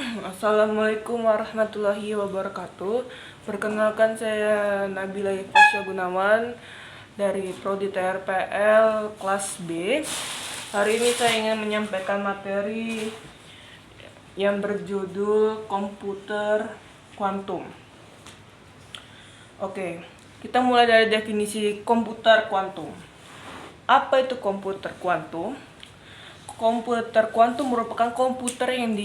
Assalamualaikum warahmatullahi wabarakatuh. Perkenalkan, saya Nabila Fasya Gunawan dari Prodi TRPL kelas B. Hari ini saya ingin menyampaikan materi yang berjudul komputer kuantum. Oke, kita mulai dari definisi komputer kuantum. Apa itu komputer kuantum? Komputer kuantum merupakan komputer yang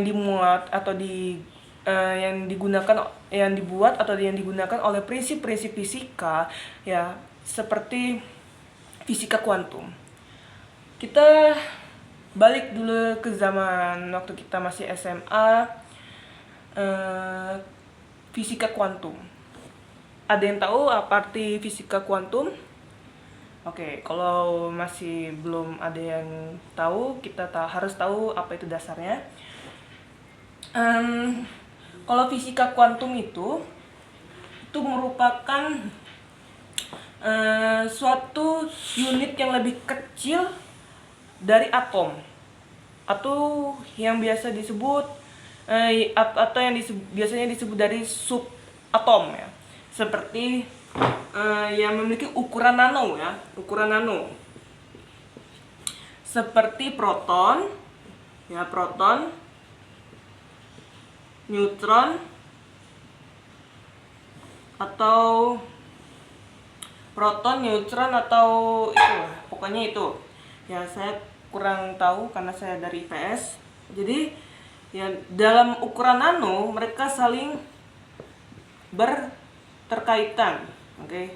dimuat atau yang dibuat atau yang digunakan oleh prinsip-prinsip fisika, ya, seperti fisika kuantum. Kita balik dulu ke zaman waktu kita masih SMA. Fisika kuantum, ada yang tahu apa arti fisika kuantum? Oke, kalau masih belum ada yang tahu, kita harus tahu apa itu dasarnya. Kalau fisika kuantum itu merupakan suatu unit yang lebih kecil dari atom, atau yang biasa disebut biasanya disebut dari subatom, ya, seperti yang memiliki ukuran nano, ya, ukuran nano, seperti proton, ya, proton, neutron, atau itu, pokoknya itu, ya, saya kurang tahu karena saya dari IPS. Jadi, ya, dalam ukuran nano mereka saling berterkaitan. Oke.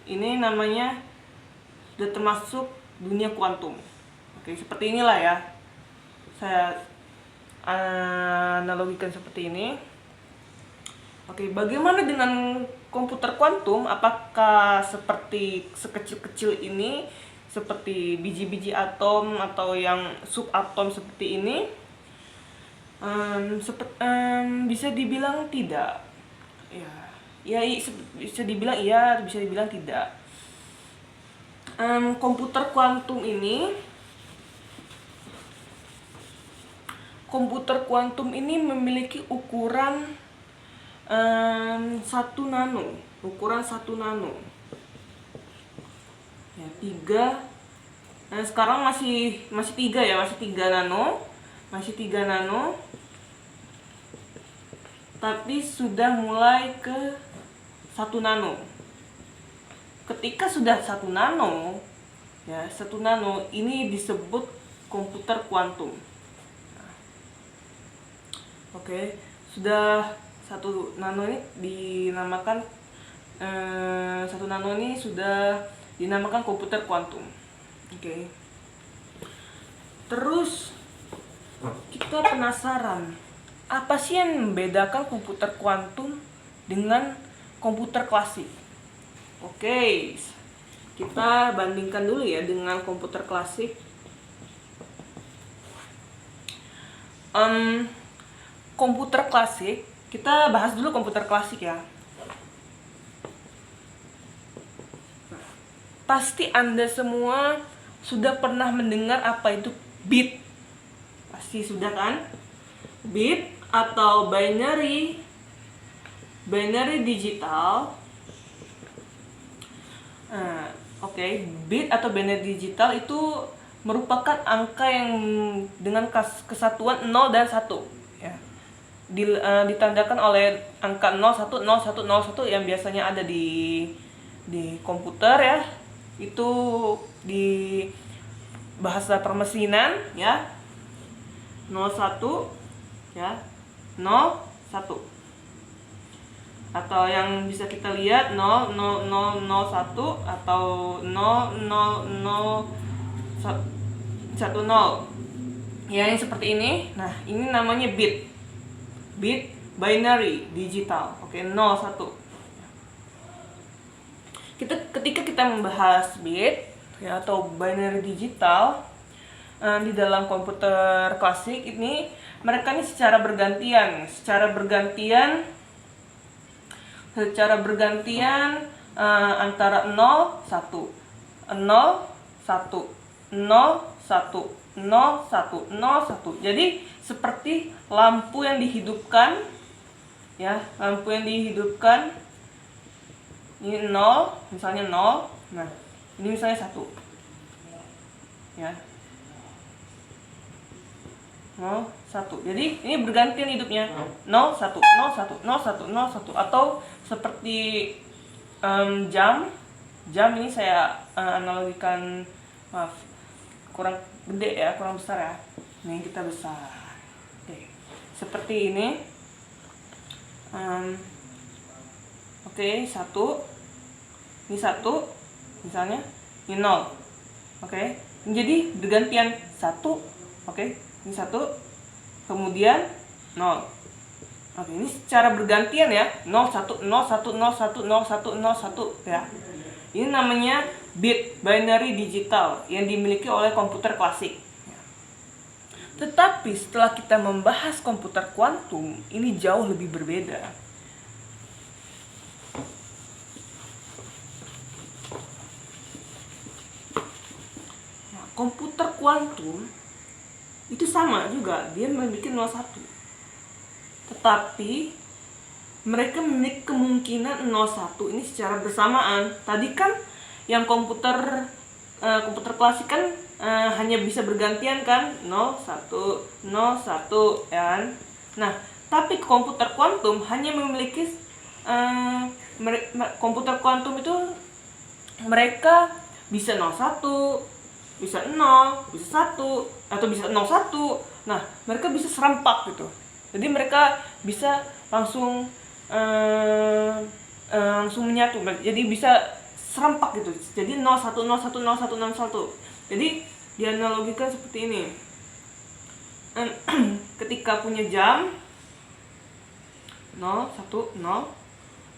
Ini namanya sudah termasuk dunia kuantum. Oke, seperti inilah, ya. Saya analogikan seperti ini. Oke, bagaimana dengan komputer kuantum? Apakah seperti sekecil-kecil ini, seperti biji-biji atom atau yang subatom seperti ini? Bisa dibilang tidak. Ya, bisa dibilang iya, bisa dibilang tidak. Komputer kuantum ini memiliki ukuran 1 nano, ya, 3. Sekarang masih 3, ya, masih 3 nano, tapi sudah mulai ke 1 nano. Ketika sudah 1 nano, ya, 1 nano ini disebut komputer kuantum. Oke, sudah 1 nano ini dinamakan 1 nano ini sudah dinamakan komputer kuantum. Oke. Terus kita penasaran, apa sih yang membedakan komputer kuantum dengan komputer klasik? Oke, kita bandingkan dulu, ya, dengan komputer klasik. Komputer klasik, kita bahas dulu komputer klasik, ya. Pasti Anda semua sudah pernah mendengar apa itu bit. Pasti sudah, kan? Bit atau binary digital. Bit atau binary digital itu merupakan angka yang dengan kesatuan 0 dan 1, ya. Ditandakan oleh angka 01, 01, 01 yang biasanya ada di komputer, ya. Itu di bahasa permesinan, ya, 01, ya, 01, atau yang bisa kita lihat 0001 atau 0010, ya, yang seperti ini. Nah, ini namanya bit binary digital. Oke, 01. Ketika kita membahas bit, ya, atau binary digital di dalam komputer klasik ini, mereka ini secara bergantian antara 0 1 0 1 0 1 0, 1, 0, 1. Jadi seperti lampu yang dihidupkan, ya, lampu yang dihidupkan. Ini 0, misalnya 0. Nah, ini misalnya 1. Ya. 0, 1. Jadi ini bergantian hidupnya. 0, 1, 0, 1, 0, 1, 0, 1. Atau seperti jam. Jam ini saya analogikan, maaf, kurang gede ya, kurang besar ya. Ini kita besar. Oke. Seperti ini. Oke, 1. Ini 1 misalnya, ini 0. Oke. Jadi bergantian 1. Oke. Ini 1, kemudian 0. Oke, ini secara bergantian ya. 0, 1, 0, 1, 0, 1, 0, 1, 0, 1 ya. Ini namanya bit binary digital yang dimiliki oleh komputer klasik. Tetapi setelah kita membahas komputer kuantum, ini jauh lebih berbeda. Nah, komputer kuantum itu sama juga, dia memiliki 01. Tetapi mereka memiliki kemungkinan 01 ini secara bersamaan. Tadi kan yang komputer klasik kan hanya bisa bergantian kan, 0, 1, 0, 1 ya kan. Nah, tapi komputer kuantum hanya memiliki komputer kuantum itu mereka bisa 01, bisa 0, bisa 1, atau bisa 01. Nah, mereka bisa serempak gitu. Jadi mereka bisa langsung menyatu. Jadi bisa serempak gitu. Jadi 01, 01, 01, 01. Jadi dianalogikan seperti ini. Ketika punya jam 0, 1, 0.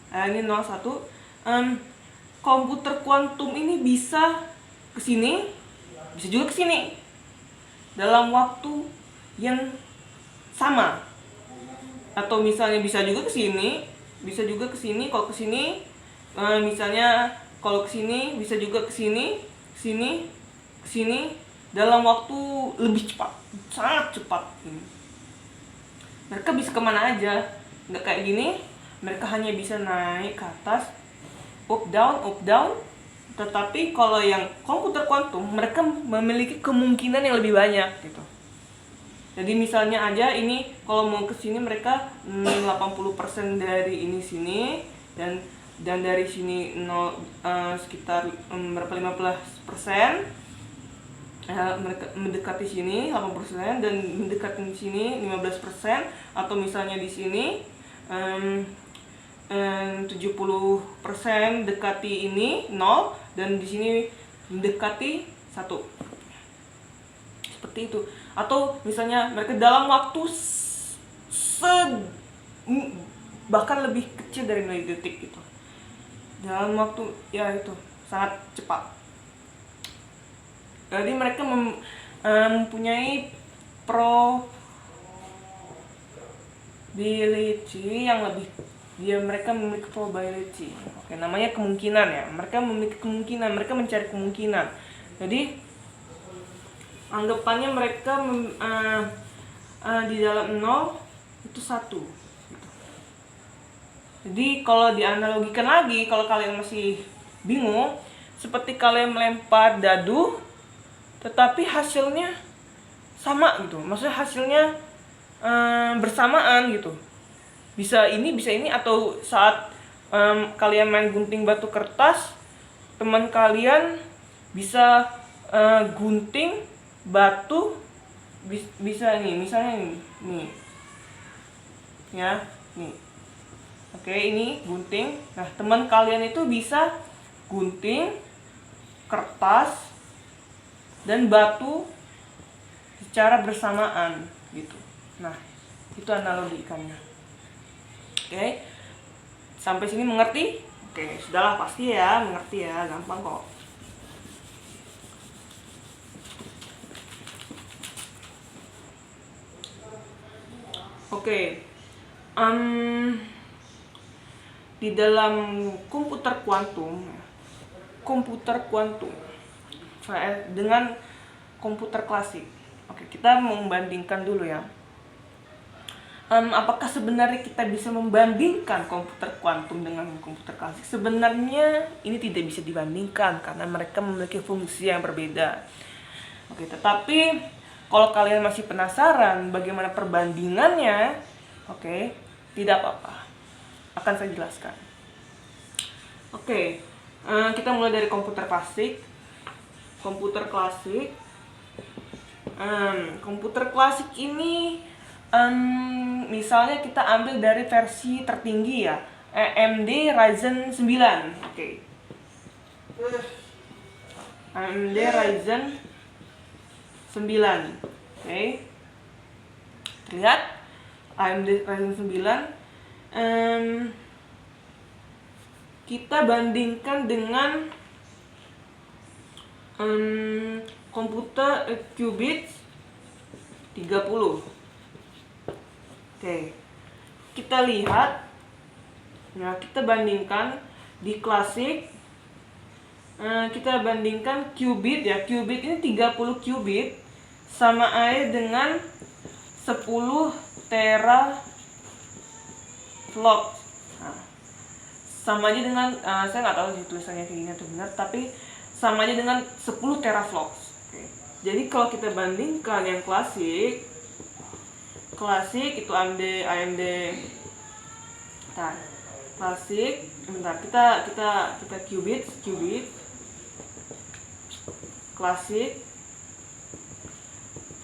Ini 0, 1. Komputer kuantum ini bisa ke sini, bisa juga ke sini dalam waktu yang sama. Atau misalnya bisa juga ke sini, bisa juga ke sini. Kalau ke sini, misalnya kalau ke sini bisa juga ke sini, ke sini dalam waktu lebih cepat, sangat cepat. Mereka bisa kemana aja, nggak kayak gini. Mereka hanya bisa naik ke atas, up down. Tetapi kalau yang komputer kuantum, mereka memiliki kemungkinan yang lebih banyak gitu. Jadi misalnya aja ini kalau mau ke sini mereka 80% dari ini sini dan dari sini sekitar berapa 15%. Mereka mendekati sini 80% dan mendekati sini 15%, atau misalnya di sini 70% dekati ini 0 dan di sini mendekati 1. Seperti itu. Atau misalnya mereka dalam waktu bahkan lebih kecil dari milidetik gitu. Dalam waktu ya itu sangat cepat. Jadi mereka mempunyai probability yang lebih, mereka memiliki probability. Oke, namanya kemungkinan ya. Mereka memiliki kemungkinan, mereka mencari kemungkinan. Jadi anggapannya mereka di dalam 0 itu 1 gitu. Jadi kalau dianalogikan lagi, kalau kalian masih bingung, seperti kalian melempar dadu tetapi hasilnya sama gitu. Maksudnya hasilnya bersamaan gitu. Bisa ini, atau saat kalian main gunting batu kertas, teman kalian bisa gunting batu bisa nih, misalnya nih ya, nih. Oke, ini gunting. Nah, teman kalian itu bisa gunting kertas dan batu secara bersamaan gitu. Nah, itu analogikannya. Oke, sampai sini mengerti? Oke, sudahlah, pasti ya, mengerti ya, gampang kok. Oke, di dalam komputer kuantum dengan komputer klasik, Oke, kita membandingkan dulu ya. Apakah sebenarnya kita bisa membandingkan komputer kuantum dengan komputer klasik? Sebenarnya ini tidak bisa dibandingkan karena mereka memiliki fungsi yang berbeda. Oke, tetapi kalau kalian masih penasaran bagaimana perbandingannya, oke, tidak apa-apa. Akan saya jelaskan. Oke, kita mulai dari komputer klasik. Komputer klasik. Komputer klasik ini misalnya kita ambil dari versi tertinggi ya, AMD Ryzen 9. Oke. AMD Ryzen 9. Oke. Lihat AMD Ryzen 9. Kita bandingkan dengan komputer qubits 30. Oke, kita lihat. Nah, kita bandingkan di klasik. Kita bandingkan qubit ya. Qubit ini 30 qubit sama aja dengan 10 teraflops. Nah, sama aja dengan saya nggak tahu sih tulisannya kayak gini atau benar, tapi sama aja dengan 10 teraflops. Oke. Jadi kalau kita bandingkan yang klasik itu AMD klasik, kita qubit klasik.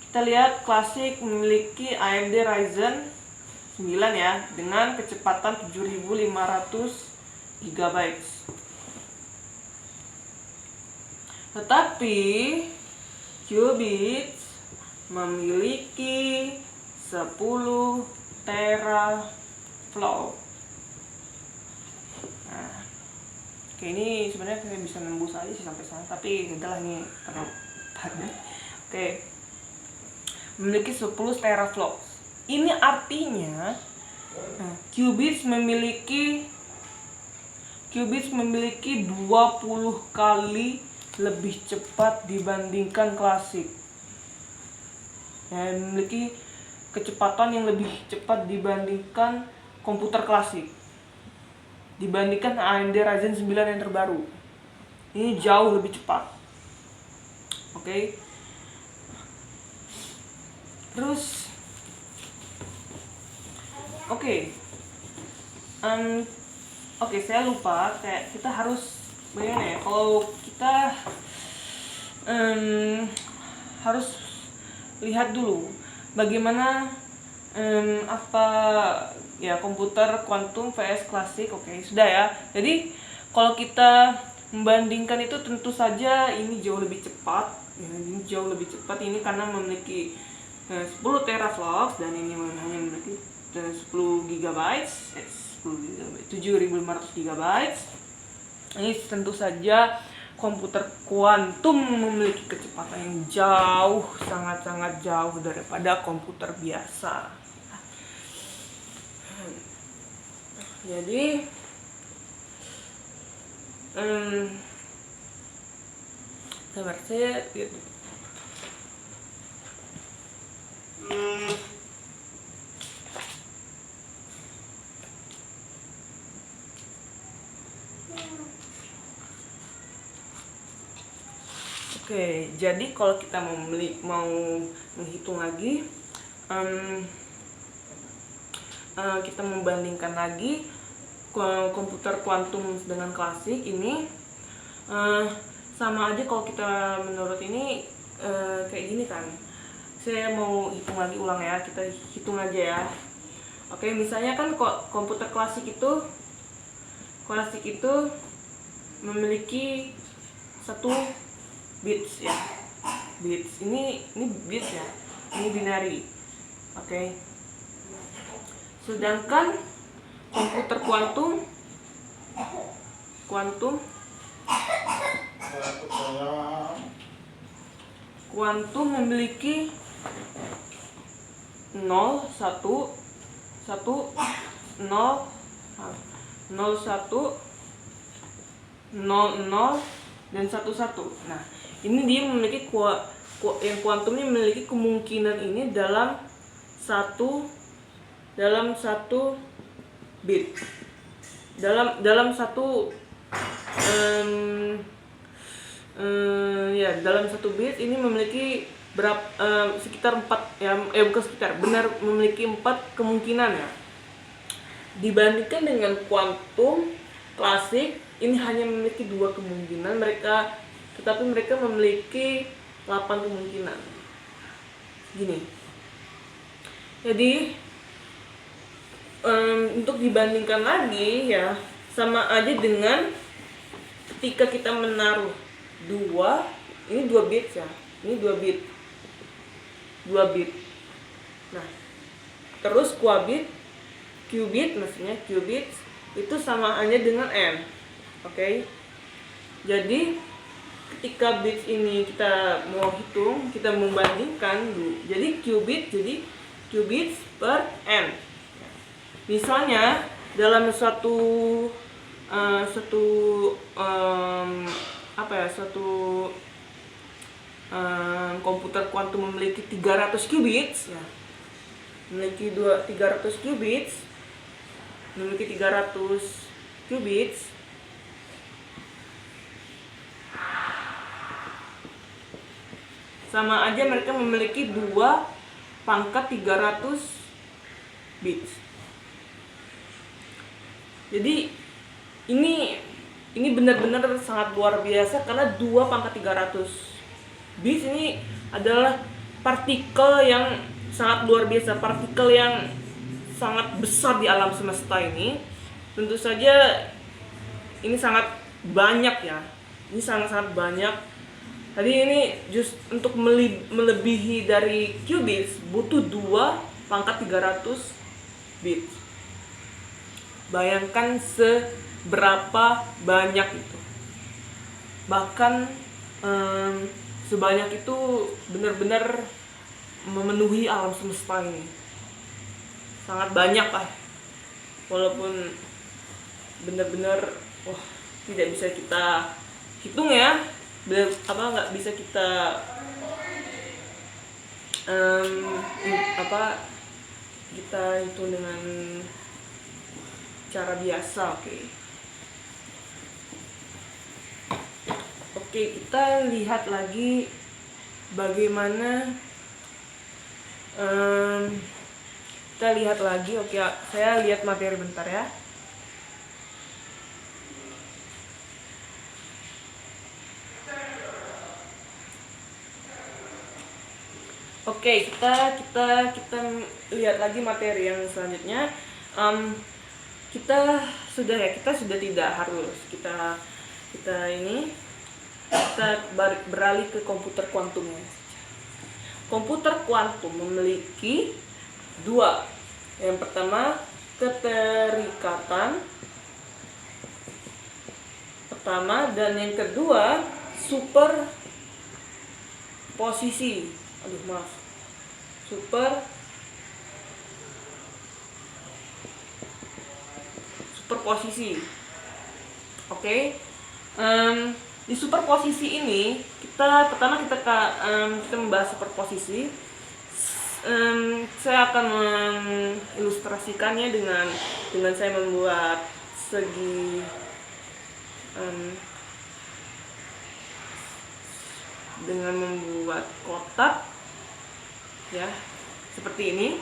Kita lihat klasik memiliki AMD Ryzen 9 ya, dengan kecepatan 7500 GB. Tetapi qubit memiliki 10 teraflop. Nah, oke, ini sebenarnya saya bisa nembus aja sih sampai sana, tapi gagal nih karena padat. Oke, memiliki 10 teraflop. Ini artinya qubits memiliki 20 kali lebih cepat dibandingkan klasik. Ya, memiliki kecepatan yang lebih cepat dibandingkan komputer klasik, dibandingkan AMD Ryzen 9 yang terbaru. Ini jauh lebih cepat. Oke. Terus Oke, saya lupa, kita harus bagaimana ya, kalau kita harus lihat dulu bagaimana apa ya komputer kuantum vs klasik. Oke, sudah ya. Jadi kalau kita membandingkan itu tentu saja ini jauh lebih cepat ya, ini karena memiliki 10 teraflops dan ini hanya memiliki 10 GB, 7500 GB. Ini tentu saja komputer kuantum memiliki kecepatan yang jauh, sangat-sangat jauh daripada komputer biasa. Jadi sabar, saya lihat. Oke, jadi kalau kita mau menghitung lagi, kita membandingkan lagi komputer kuantum dengan klasik ini, sama aja kalau kita menurut ini kayak gini kan. Saya mau hitung lagi ulang ya, kita hitung aja ya. Oke, misalnya kan komputer klasik itu memiliki 1 bits ya, ini bits ya, ini binary. Oke. Sedangkan komputer kuantum memiliki 0, 1, 1, 0, 0, 1, 0, 0 dan 1, 1. Nah, ini dia memiliki kuantumnya memiliki kemungkinan ini dalam satu bit, dalam satu dalam satu bit ini memiliki sekitar 4 ya, bukan sekitar, benar memiliki 4 kemungkinan ya. Dibandingkan dengan kuantum klasik, ini hanya memiliki 2 kemungkinan, tetapi mereka memiliki 8 kemungkinan. Gini. Jadi untuk dibandingkan lagi ya, sama aja dengan ketika kita menaruh ini 2 bit ya. Ini 2 bit. Nah, terus qubit maksudnya qubit itu sama aja dengan n. Oke. Jadi ketika bit ini kita mau hitung, kita membandingkan dulu. Jadi qubits per n. Misalnya dalam suatu komputer kuantum memiliki 300 qubits ya. Memiliki 300 qubits sama aja mereka memiliki 2 pangkat 300 bits. Jadi ini benar-benar sangat luar biasa, karena 2 pangkat 300 bits ini adalah partikel yang sangat luar biasa, partikel yang sangat besar di alam semesta ini. Tentu saja ini sangat banyak ya. Ini sangat banyak. Jadi ini untuk melebihi dari qubits butuh 2 pangkat 300 bits. Bayangkan seberapa banyak itu. Bahkan sebanyak itu benar-benar memenuhi alam semesta ini. Sangat banyak lah. Walaupun benar-benar tidak bisa kita hitung ya. Nggak bisa kita kita hitung dengan cara biasa. Oke, kita lihat lagi bagaimana Oke, saya lihat materi bentar ya. Oke, kita lihat lagi materi yang selanjutnya. Kita sudah tidak harus kita beralih ke komputer kuantumnya. Komputer kuantum memiliki 2. Yang pertama, keterikatan pertama, dan yang kedua superposisi. Superposisi. Oke. Di superposisi ini kita membahas superposisi. Saya akan mengilustrasikannya dengan saya membuat segi dengan membuat kotak ya, seperti ini,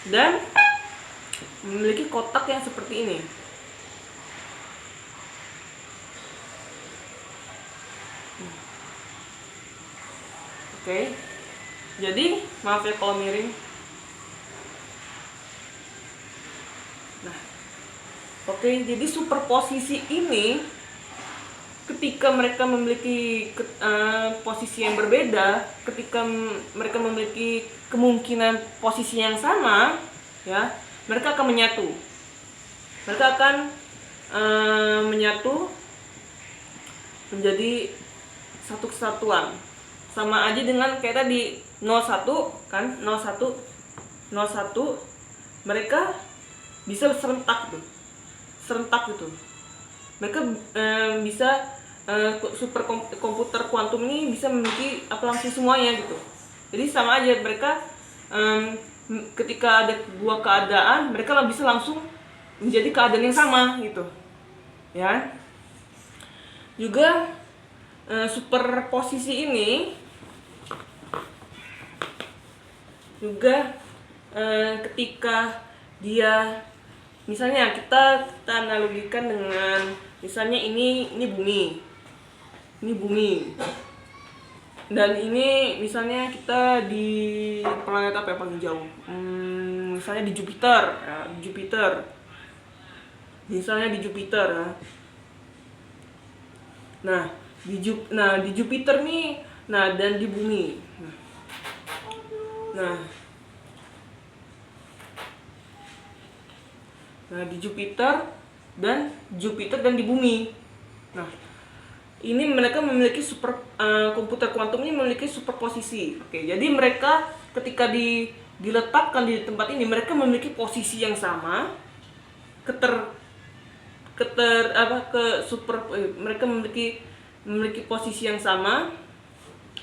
dan memiliki kotak yang seperti ini. Oke. Jadi maaf ya kalau miring. Nah, oke, jadi superposisi ini ketika mereka memiliki posisi yang berbeda, ketika mereka memiliki kemungkinan posisi yang sama, ya, mereka akan menyatu. Mereka akan menyatu menjadi satu kesatuan. Sama aja dengan kayak tadi 01 kan, 01 mereka bisa serentak gitu. Mereka bisa komputer kuantum ini bisa memiliki langsung semuanya gitu. Jadi sama aja mereka ketika ada dua keadaan, mereka bisa langsung menjadi keadaan yang sama gitu ya. Juga superposisi ini juga ketika dia misalnya kita analogikan dengan misalnya ini bumi dan ini misalnya kita di planet apa yang paling jauh, misalnya di Jupiter ya, misalnya di Jupiter ya. Nah di Jupiter nih, dan di bumi. Nah di Jupiter dan di bumi. Nah, ini mereka memiliki komputer kuantum ini memiliki superposisi. Oke, jadi mereka ketika diletakkan di tempat ini, mereka memiliki posisi yang sama, mereka memiliki posisi yang sama.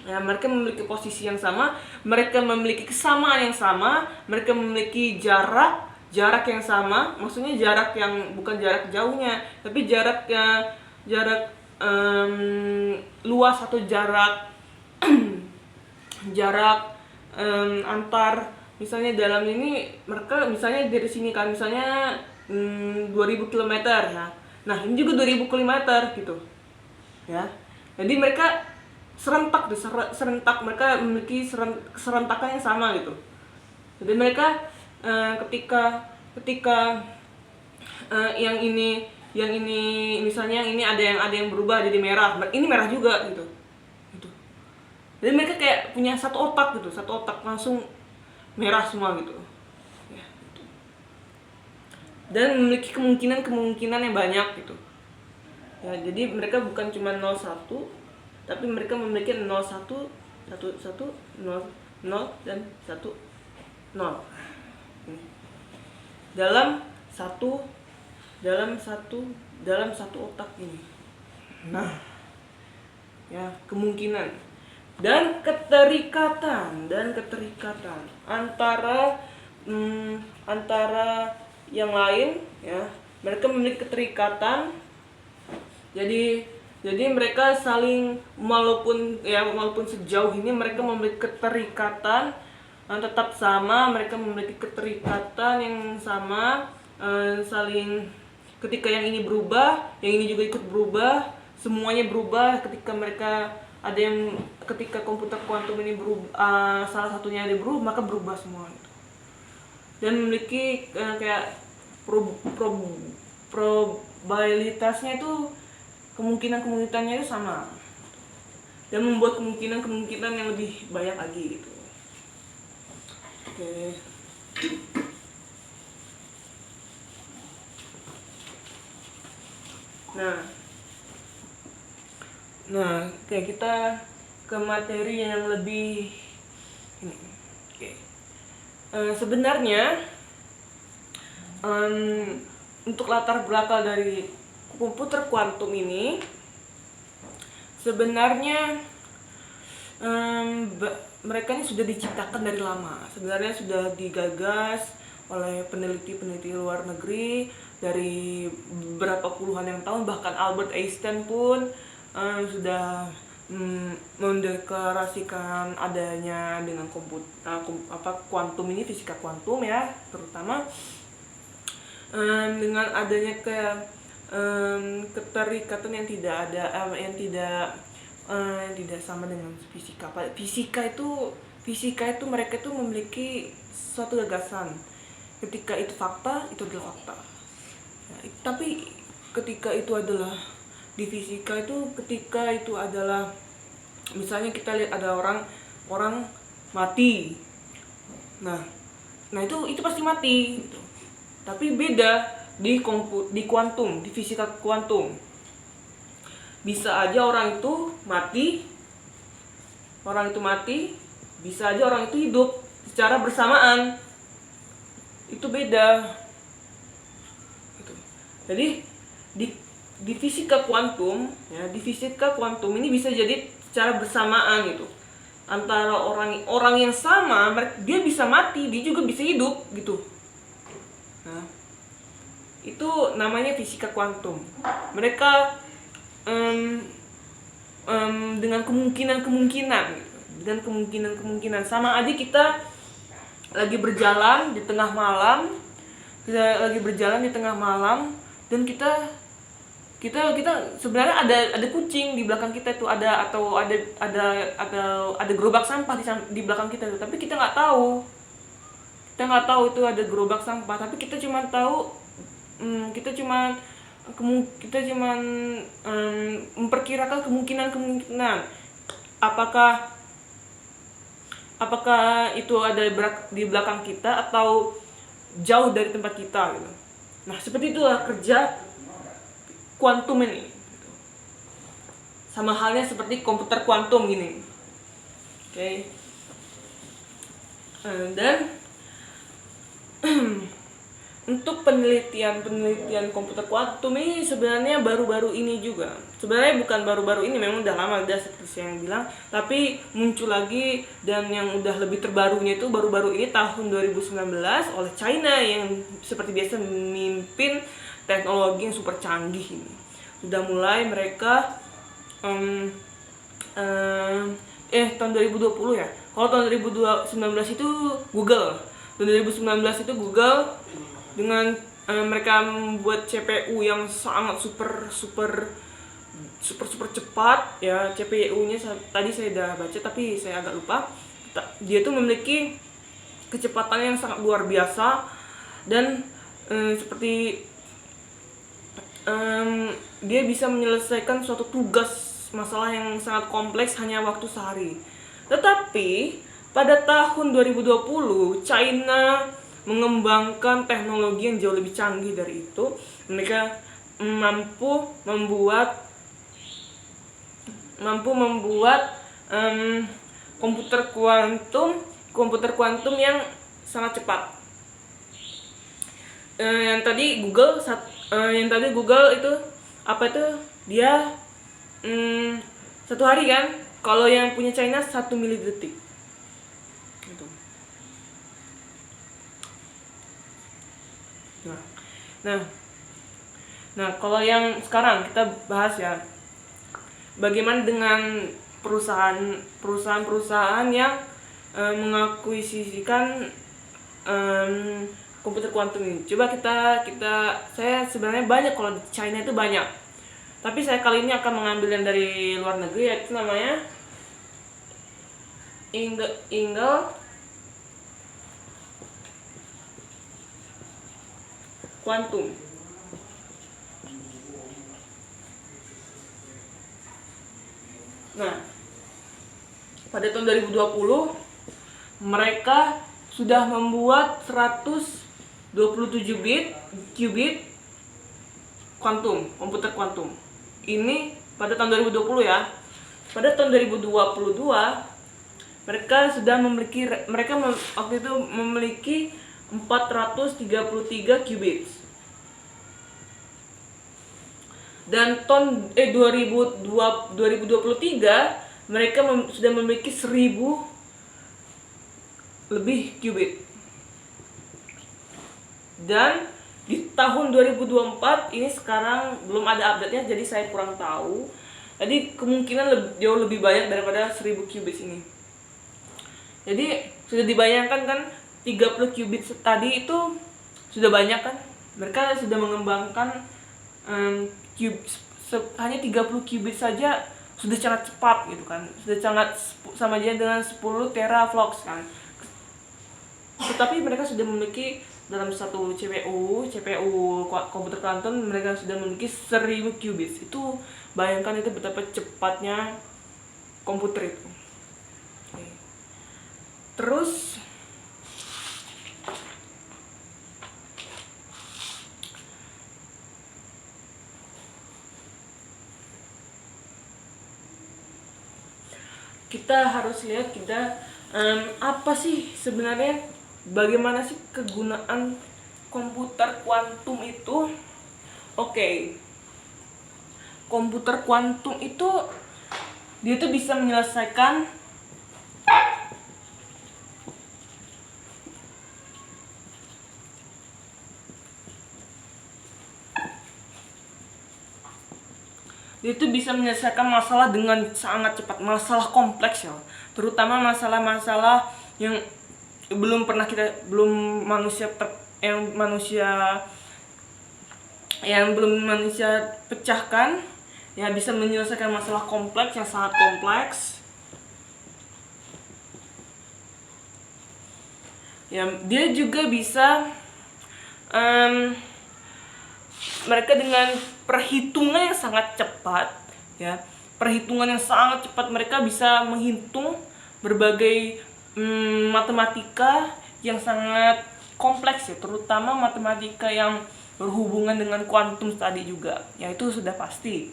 Ya, mereka memiliki posisi yang sama, mereka memiliki kesamaan yang sama, mereka memiliki jarak yang sama, maksudnya jarak yang bukan jarak jauhnya, tapi jarak luas atau jarak antar, misalnya dalam ini mereka misalnya dari sini kan misalnya 2000 km ya. Nah, ini juga 2000 km gitu. Ya. Jadi mereka serentak mereka memiliki keserentakan yang sama gitu. Jadi mereka ketika yang ini misalnya yang ini ada yang berubah jadi merah, ini merah juga gitu. Jadi mereka kayak punya satu otak langsung merah semua gitu. Ya, gitu. Dan memiliki kemungkinan yang banyak gitu. Ya, jadi mereka bukan cuma 01, tapi mereka memiliki 01, 11, 0, 0 dan 1, 0. Dalam satu otak ini. Nah, ya, kemungkinan dan keterikatan antara yang lain ya. Mereka memiliki keterikatan. Jadi mereka saling walaupun sejauh ini mereka memiliki keterikatan tetap sama, mereka memiliki keterikatan yang sama, saling ketika yang ini berubah, yang ini juga ikut berubah, semuanya berubah ketika komputer kuantum ini berubah, salah satunya ada berubah, maka berubah semua gitu. Dan memiliki kayak probabilitasnya itu kemungkinannya itu sama, dan membuat kemungkinan yang lebih banyak lagi gitu. Oke. Nah, kayak kita ke materi yang lebih ini. Oke. Sebenarnya untuk latar belakang dari komputer kuantum ini sebenarnya mereka ini sudah diciptakan dari lama. Sebenarnya sudah digagas oleh peneliti luar negeri dari berapa puluhan yang tahun, bahkan Albert Einstein pun sudah mendeklarasikan adanya dengan kuantum ini, fisika kuantum ya, terutama dengan adanya keterikatan yang tidak sama dengan fisika. Fisika itu mereka itu memiliki suatu gagasan. Ketika itu fakta, itu adalah fakta. Ya, tapi ketika itu adalah di fisika itu, ketika itu adalah misalnya kita lihat ada orang mati. Nah itu pasti mati gitu. Tapi beda di kuantum, di fisika kuantum. Bisa aja orang itu mati, bisa aja orang itu hidup secara bersamaan. Itu beda gitu. Jadi di fisika kuantum ya, di fisika kuantum ini bisa jadi secara bersamaan gitu, antara orang yang sama dia bisa mati, dia juga bisa hidup gitu. Nah, itu namanya fisika kuantum. Mereka dengan kemungkinan gitu. Dengan kemungkinan sama aja kita lagi berjalan di tengah malam, dan kita sebenarnya ada kucing di belakang kita itu, ada gerobak sampah di belakang kita itu, tapi kita nggak tahu itu ada gerobak sampah, tapi kita cuma tahu kita cuma memperkirakan kemungkinan apakah itu ada di belakang kita atau jauh dari tempat kita gitu. Nah, seperti itulah kerja kuantum ini. Sama halnya seperti komputer kuantum gini. Oke. Dan untuk penelitian komputer kuantum ini sebenarnya baru-baru ini juga. Sebenarnya bukan baru-baru ini, memang udah lama, udah seperti saya yang bilang, tapi muncul lagi, dan yang udah lebih terbarunya itu baru-baru ini tahun 2019 oleh China yang seperti biasa memimpin teknologi yang super canggih ini. Sudah mulai mereka tahun 2020 ya. Kalau tahun 2019 itu Google. Tahun 2019 itu Google dengan mereka membuat CPU yang sangat super cepat ya. CPU-nya tadi saya udah baca tapi saya agak lupa. Dia tuh memiliki kecepatan yang sangat luar biasa, dan seperti dia bisa menyelesaikan suatu tugas masalah yang sangat kompleks hanya waktu sehari. Tetapi pada tahun 2020 China mengembangkan teknologi yang jauh lebih canggih dari itu. Mereka mampu membuat komputer kuantum yang sangat cepat. Yang tadi Google itu apa itu, dia 1 hari kan. Kalau yang punya China 1 milidetik gitu. Nah, kalau yang sekarang kita bahas ya, bagaimana dengan perusahaan yang mengakuisisikan komputer kuantum ini. Coba saya sebenarnya banyak, kalau di China itu banyak, tapi saya kali ini akan mengambil yang dari luar negeri, yaitu namanya Intel Quantum. Nah, pada tahun 2020 mereka sudah membuat 127 bit qubit komputer kuantum. Ini pada tahun 2020 ya. Pada tahun 2022 waktu itu memiliki 433 qubits. Dan tahun 2023 mereka sudah memiliki 1000 lebih qubit. Dan di tahun 2024 ini sekarang belum ada update-nya, jadi saya kurang tahu. Jadi kemungkinan jauh lebih banyak daripada 1000 qubit ini. Jadi sudah dibayangkan kan, 30 qubit tadi itu sudah banyak kan. Mereka sudah mengembangkan hanya 30 qubit saja sudah sangat cepat gitu kan. Sudah sangat sama aja dengan 10 teraflops kan. Tetapi mereka sudah memiliki dalam satu CPU komputer kuantum, mereka sudah memiliki 1000 qubits. Itu bayangkan itu betapa cepatnya komputer itu. Terus kita harus lihat apa sih sebenarnya, bagaimana sih kegunaan komputer kuantum itu. Oke. komputer kuantum itu dia tuh bisa menyelesaikan masalah dengan sangat cepat, masalah kompleks ya, terutama masalah-masalah yang belum manusia pecahkan, ya bisa menyelesaikan masalah kompleks yang sangat kompleks. Ya, dia juga bisa mereka dengan perhitungan yang sangat cepat, ya, mereka bisa menghitung berbagai matematika yang sangat kompleks ya, terutama matematika yang berhubungan dengan kuantum tadi juga, ya itu sudah pasti.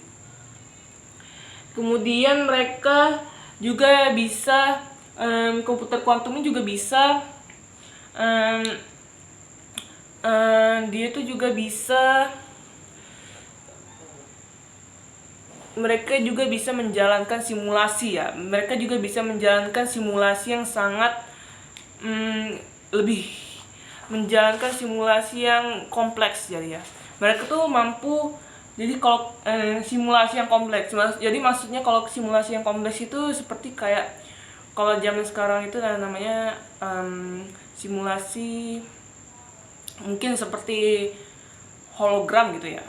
Kemudian mereka juga bisa komputer kuantum ini juga bisa mereka juga bisa menjalankan simulasi ya. Mereka juga bisa menjalankan simulasi yang sangat menjalankan simulasi yang kompleks jadi ya. Mereka tuh mampu, jadi kalau simulasi yang kompleks, jadi maksudnya kalau simulasi yang kompleks itu seperti kayak kalau zaman sekarang itu namanya simulasi mungkin seperti hologram gitu ya.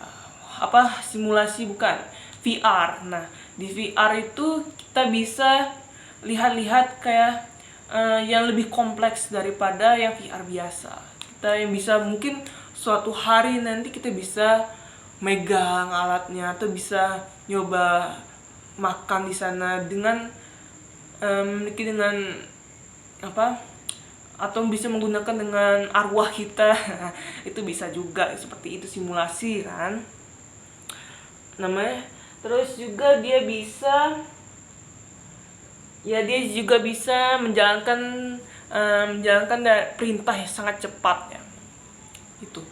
Simulasi bukan VR. Nah, di VR itu kita bisa lihat-lihat kayak yang lebih kompleks daripada yang VR biasa. Kita yang bisa mungkin suatu hari nanti kita bisa megang alatnya atau bisa nyoba makan di sana dengan atau bisa menggunakan dengan arwah kita. Itu bisa juga, seperti itu simulasi kan namanya. Terus juga dia juga bisa menjalankan perintah yang sangat cepat ya, itu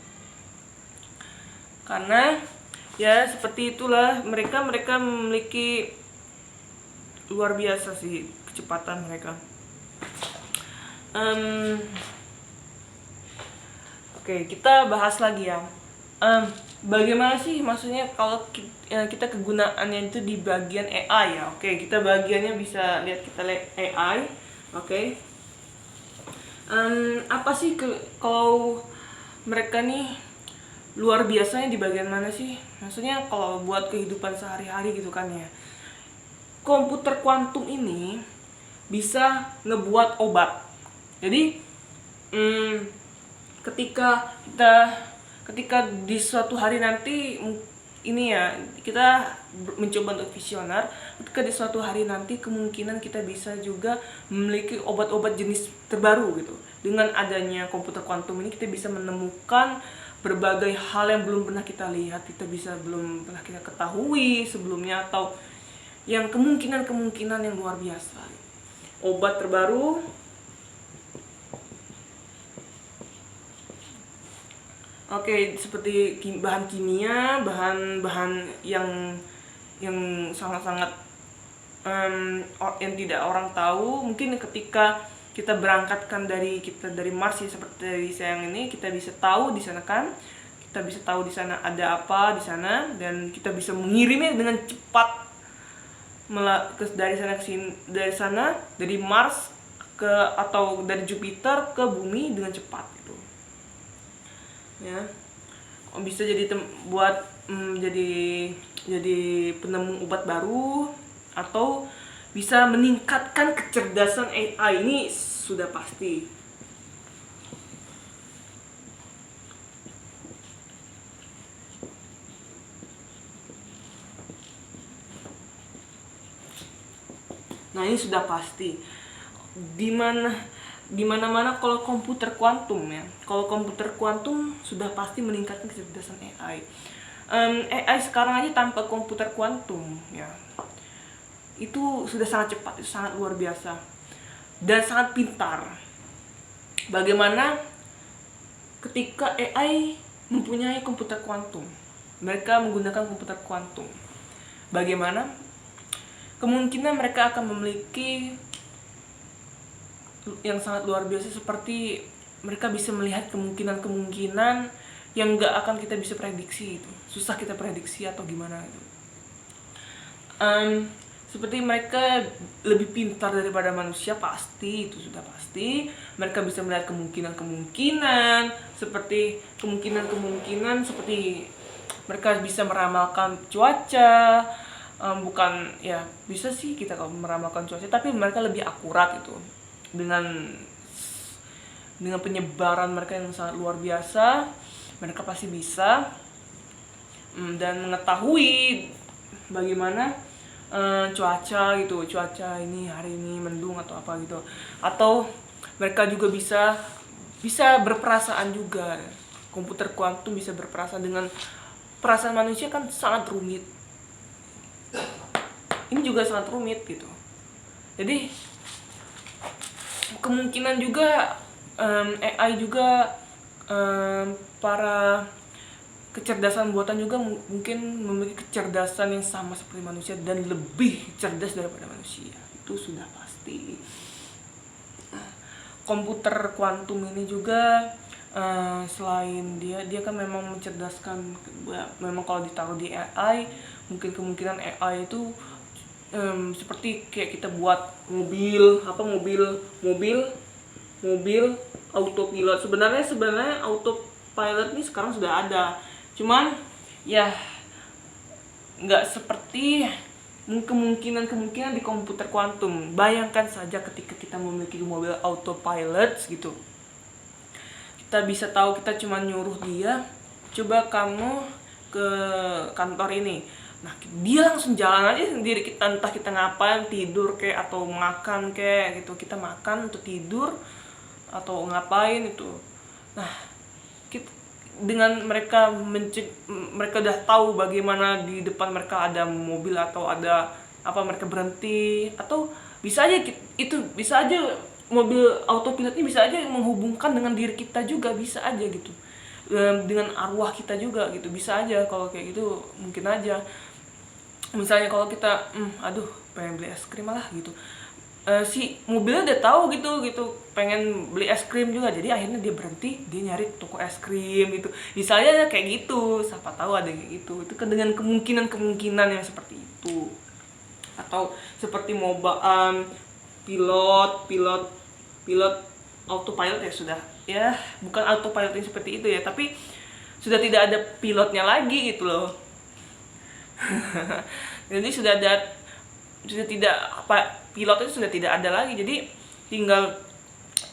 karena ya seperti itulah, mereka memiliki luar biasa sih kecepatan mereka. Oke, kita bahas lagi ya. Bagaimana sih maksudnya kalau kita kegunaannya itu di bagian AI ya. Oke, kita bagiannya bisa lihat, kita lihat AI. Oke. Apa sih kalau mereka nih luar biasanya di bagian mana sih? Maksudnya kalau buat kehidupan sehari-hari gitu kan ya. Komputer kuantum ini bisa ngebuat obat. Jadi ketika di suatu hari nanti ini ya, kita mencoba untuk visioner, ketika di suatu hari nanti kemungkinan kita bisa juga memiliki obat-obat jenis terbaru gitu. Dengan adanya komputer kuantum ini kita bisa menemukan berbagai hal yang belum pernah kita lihat, belum pernah kita ketahui sebelumnya, atau yang kemungkinan yang luar biasa. Obat terbaru, seperti bahan kimia, bahan yang sangat-sangat yang tidak orang tahu. Mungkin ketika kita berangkatkan dari Mars ya, seperti dari saya yang ini, kita bisa tahu di sana kan, kita bisa tahu di sana ada apa di sana, dan kita bisa mengirimnya dengan cepat dari Mars atau dari Jupiter ke bumi dengan cepat gitu ya. Bisa jadi jadi penemu obat baru, atau bisa meningkatkan kecerdasan AI, ini sudah pasti. Nah, ini sudah pasti. Di mana-mana kalau komputer kuantum ya. Kalau komputer kuantum sudah pasti meningkatkan kecerdasan AI. AI sekarang aja tanpa komputer kuantum ya, itu sudah sangat cepat, itu sangat luar biasa dan sangat pintar. Bagaimana ketika AI mempunyai komputer kuantum, mereka menggunakan komputer kuantum. bagaimana kemungkinan mereka akan memiliki yang sangat luar biasa, seperti mereka bisa melihat kemungkinan-kemungkinan yang nggak akan kita bisa prediksi itu, susah kita prediksi atau gimana itu. Seperti mereka lebih pintar daripada manusia, pasti itu sudah pasti. Mereka bisa melihat kemungkinan-kemungkinan seperti mereka bisa meramalkan cuaca. Bukan ya, bisa sih kita kalau meramalkan cuaca, tapi mereka lebih akurat itu dengan penyebaran mereka yang sangat luar biasa. Mereka pasti bisa dan mengetahui bagaimana cuaca gitu, cuaca ini hari ini mendung atau apa gitu. Atau mereka juga bisa berperasaan juga. Komputer kuantum bisa berperasaan, dengan perasaan manusia kan sangat rumit. Ini juga sangat rumit gitu. Jadi kemungkinan juga AI juga para kecerdasan buatan juga mungkin memiliki kecerdasan yang sama seperti manusia dan lebih cerdas daripada manusia, itu sudah pasti. Komputer kuantum ini juga selain dia kan memang mencerdaskan, memang kalau ditaruh di AI mungkin kemungkinan AI itu seperti kayak kita buat mobil autopilot. Sebenarnya autopilot ini sekarang sudah ada, cuman ya nggak seperti kemungkinan di komputer kuantum. Bayangkan saja ketika kita memiliki mobil autopilot gitu, kita bisa tahu, kita cuma nyuruh dia, coba kamu ke kantor ini, nah dia langsung jalan aja sendiri. Entah kita ngapain, tidur kayak atau makan kayak gitu, kita makan atau tidur atau ngapain itu, nah dengan mereka udah tahu bagaimana di depan mereka ada mobil atau ada apa, mereka berhenti, atau bisa aja mobil autopilot ini bisa aja menghubungkan dengan diri kita juga, bisa aja gitu, dengan arwah kita juga gitu, bisa aja. Kalau kayak gitu mungkin aja, misalnya kalau kita pengen beli es krim lah gitu, si mobilnya udah tahu gitu pengen beli es krim juga, jadi akhirnya dia berhenti, dia nyari toko es krim gitu, misalnya kayak gitu. Siapa tahu ada kayak gitu, itu kan dengan kemungkinan yang seperti itu. Atau seperti pilot autopilot ya sudah ya, bukan autopilot yang seperti itu ya, tapi sudah tidak ada pilotnya lagi gitu loh. Jadi pilot itu sudah tidak ada lagi, jadi tinggal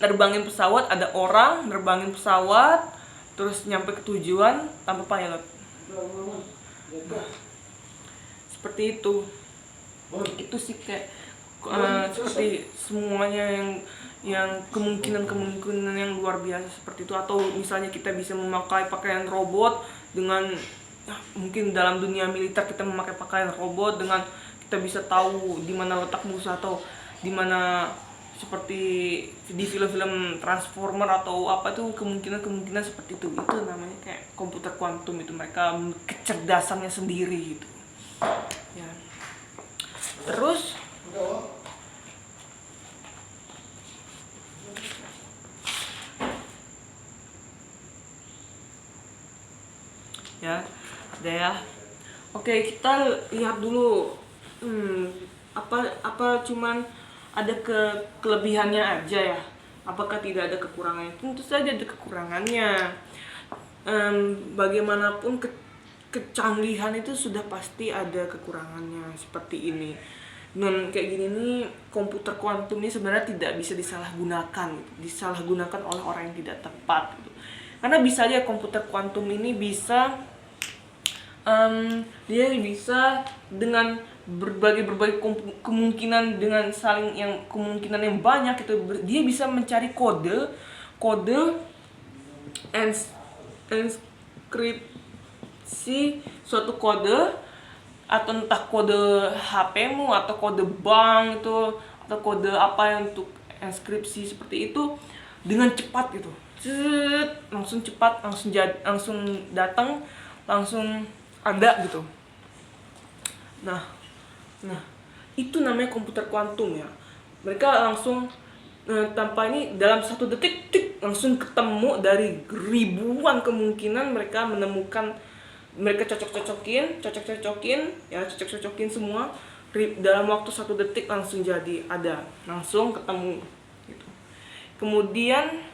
nerbangin pesawat, ada orang nerbangin pesawat terus nyampe ke tujuan tanpa pilot. Seperti itu sih kayak seperti semuanya yang kemungkinan yang luar biasa seperti itu. Atau misalnya kita bisa memakai pakaian robot dengan mungkin dalam dunia militer kita memakai pakaian robot dengan kita bisa tahu di mana letak musuh, atau di mana seperti di film-film Transformer atau apa tuh, kemungkinan seperti itu namanya kayak komputer kuantum. Itu mereka kecerdasannya sendiri gitu ya. Terus ya ada ya. Oke, kita lihat dulu apa cuman ada kelebihannya aja ya, apakah tidak ada kekurangannya? Tentu saja ada kekurangannya. Bagaimanapun kecanggihan itu sudah pasti ada kekurangannya seperti ini. Dan kayak gini nih, komputer kuantum ini sebenarnya tidak bisa disalahgunakan oleh orang yang tidak tepat gitu. Karena bisa aja komputer kuantum ini bisa dia bisa dengan berbagai kemungkinan, dengan saling yang kemungkinan yang banyak itu, dia bisa mencari kode enskripsi suatu kode, atau entah kode HP-mu atau kode bank itu, atau kode apa yang untuk enskripsi seperti itu dengan cepat gitu. Langsung cepat, langsung datang, langsung ada gitu. Nah, nah itu namanya komputer kuantum ya. Mereka langsung tanpa ini dalam 1 detik langsung ketemu dari ribuan kemungkinan mereka menemukan, mereka cocok-cocokin semua dalam waktu 1 detik langsung jadi ada, langsung ketemu gitu. Kemudian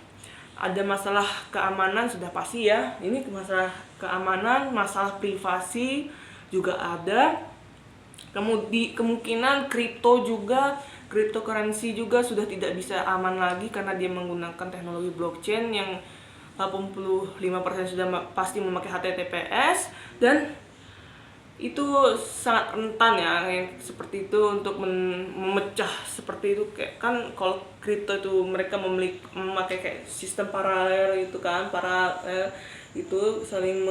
ada masalah keamanan sudah pasti ya, ini masalah keamanan, masalah privasi juga ada. Kemudian kemungkinan cryptocurrency juga sudah tidak bisa aman lagi karena dia menggunakan teknologi blockchain yang 85% sudah pasti memakai HTTPS, dan itu sangat rentan ya yang seperti itu untuk memecah seperti itu. Kayak kan kalau kripto itu mereka memakai kayak sistem paralel itu kan, itu saling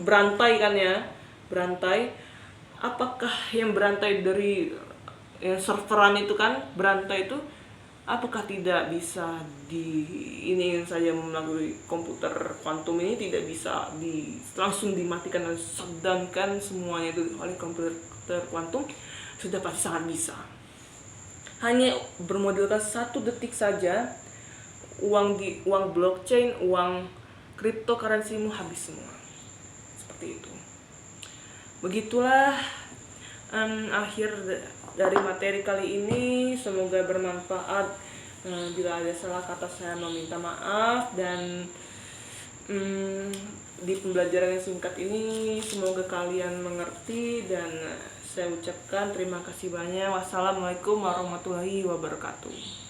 berantai kan ya, berantai. Apakah yang berantai dari yang serveran itu kan, berantai itu apakah tidak bisa ini saja melalui komputer kuantum ini tidak bisa langsung dimatikan dan shutdown kan semuanya itu oleh komputer kuantum? Sudah pasti sangat bisa. Hanya bermodalkan 1 detik saja uang blockchain, uang cryptocurrency-mu habis semua. Seperti itu. Begitulah akhir dari materi kali ini. Semoga bermanfaat. Bila ada salah kata saya meminta maaf, dan di pembelajaran yang singkat ini semoga kalian mengerti, dan saya ucapkan terima kasih banyak. Wassalamualaikum warahmatullahi wabarakatuh.